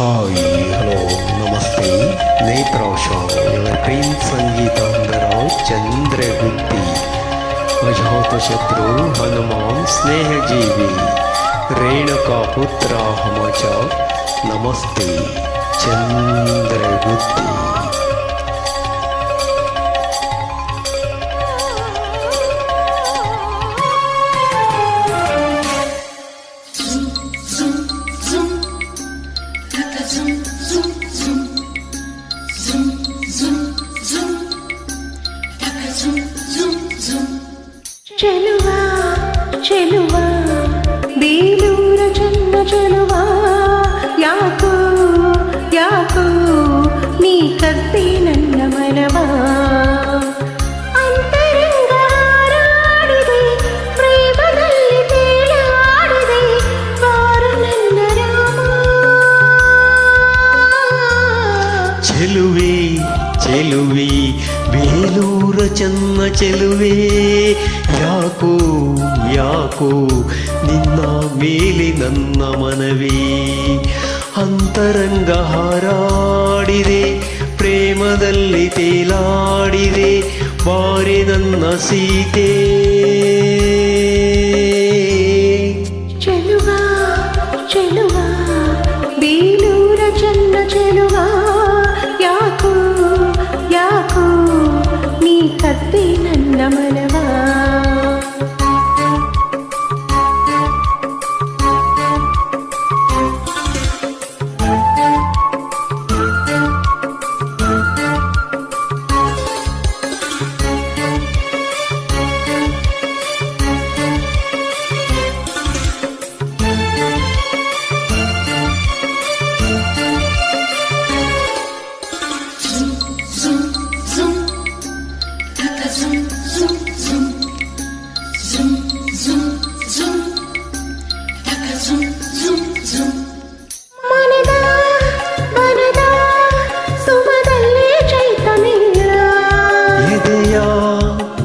Hi hello ನಮಸ್ತೆ ನೇತ್ರಾಶಾವ್ ಪ್ರೇಮ್ ಸಂಗೀತಾಂಗರಾವ್ ಚಂದ್ರಗುತ್ತಿ ಅಜಾತಶತ್ರು ಹನುಮಾನ್ ಸ್ನೇಹಜೀವಿ ರೇಣುಕಾ ಪುತ್ರ ಹಮಚ ನಮಸ್ತೆ ಚಂದ್ರಗುತ್ತಿ. ಚೆಲುವಾ ಚೆಲುವಾ ಬೇಲೂರ ಚೆನ್ನ ಚೆಲುವಾ ಯಾಕೋ ಯಾಕೋ ನೀ ಕದ್ದೆ ನನ್ನ ಮನವಾ ಅಂತರಂಗ ಹಾರಾಡಿದೆ ಪ್ರೇಮದಲ್ಲಿ ತೇಲಾಡಿದೆ ಬಾರ ನನ್ನ ರಾಮ. ಚೆಲುವೆ ಚೆಲುವೆ ಬೇಲೂರ ಚೆನ್ನ ಚೆಲುವೆ ಯಾಕೋ ಯಾಕೋ ನಿನ್ನ ಮೇಲೆ ನನ್ನ ಮನವೇ ಅಂತರಂಗ ಹಾರಾಡಿದೆ ಪ್ರೇಮದಲ್ಲಿ ತೇಲಾಡಿದೆ ಬಾರೆ ನನ್ನ ಸೀತೆ. ಚೆಲುವಾ ಚೆಲುವಾ ಬೇಲೂರ ಚೆನ್ನ ಚೆಲುವಾ ಯಾಕೋ ಯಾಕೋ ನೀ ಕದ್ದೆ ನನ್ನ ಮನವಾ.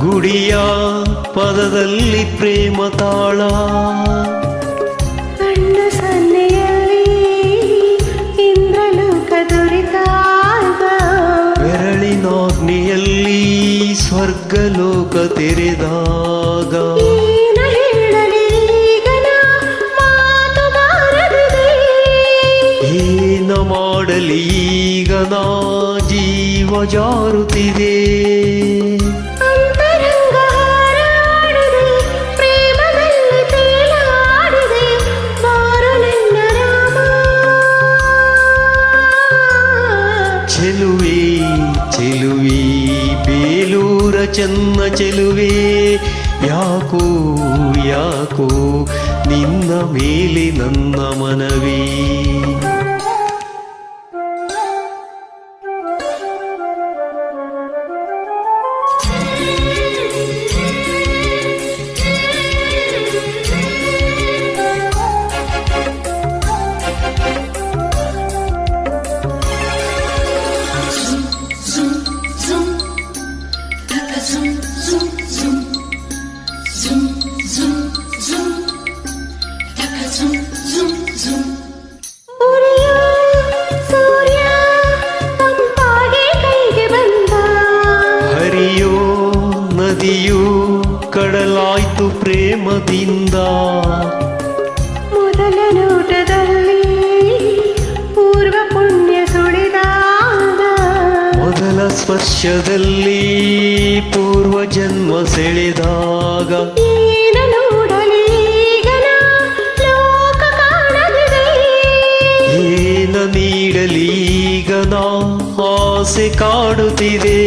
ಗುಡಿಯ ಪದದಲ್ಲಿ ಪ್ರೇಮ ತಾಳ ಕಣ್ಣ ಸನ್ನೆಯಲ್ಲಿ ಇಂದ್ರಲೋಕ ದೊರೆತಾಗ ಬೆರಳಿನಾಗ್ನಿಯಲ್ಲಿ ಸ್ವರ್ಗಲೋಕ ತೆರೆದಾಗ ಏನ ಹೇಳಲೀಗನ ಮಾತು ಬಾರದಿದೆ ಏನ ಮಾಡಲೀಗ ನಾ ಜೀವ ಜಾರುತ್ತಿದೆ. ಚೆಲುವೆ ಚೆಲುವೆ ಬೇಲೂರ ಚೆನ್ನ ಚೆಲುವೆ ಯಾಕೋ ಯಾಕೋ ನಿನ್ನ ಮೇಲೆ ನನ್ನ ಮನವೇ. ನದಿಯು ಕಡಲಾಯ್ತು ಪ್ರೇಮದಿಂದ ಮೊದಲ ನೋಟದಲ್ಲಿ ಪೂರ್ವ ಪುಣ್ಯ ಸುಳಿದಾಗ ಮೊದಲ ಸ್ಪರ್ಶದಲ್ಲಿ ಪೂರ್ವ ಜನ್ಮ ಸೆಳೆದಾಗ ಏನ ನೋಡಲೀಗನ ಲೋಕ ಕಾಣದಿದೆ ಏನ ನೀಡಲೀಗ ನಾ ಆಸೆ ಕಾಡುತ್ತಿದೆ.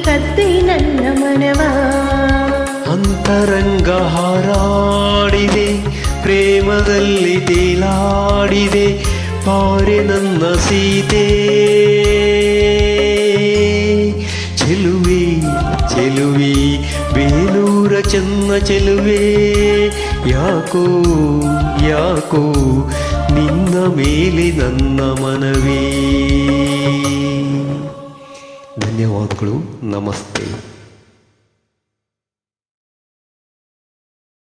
ಕದ್ದೆ ನನ್ನ ಮನವಾ ಅಂತರಂಗ ಹಾರಾಡಿದೆ ಪ್ರೇಮದಲ್ಲಿ ತೇಲಾಡಿದೆ ಬಾರೆ ನನ್ನ ಸೀತೆ. ಚೆಲುವೆ ಚೆಲುವೆ ಬೇಲೂರ ಚೆನ್ನ ಚೆಲುವೆ ಯಾಕೋ ಯಾಕೋ ನಿನ್ನ ಮೇಲೆ ನನ್ನ ಮನವೇ. ಧನ್ಯವಾದಗಳು. ನಮಸ್ತೆ.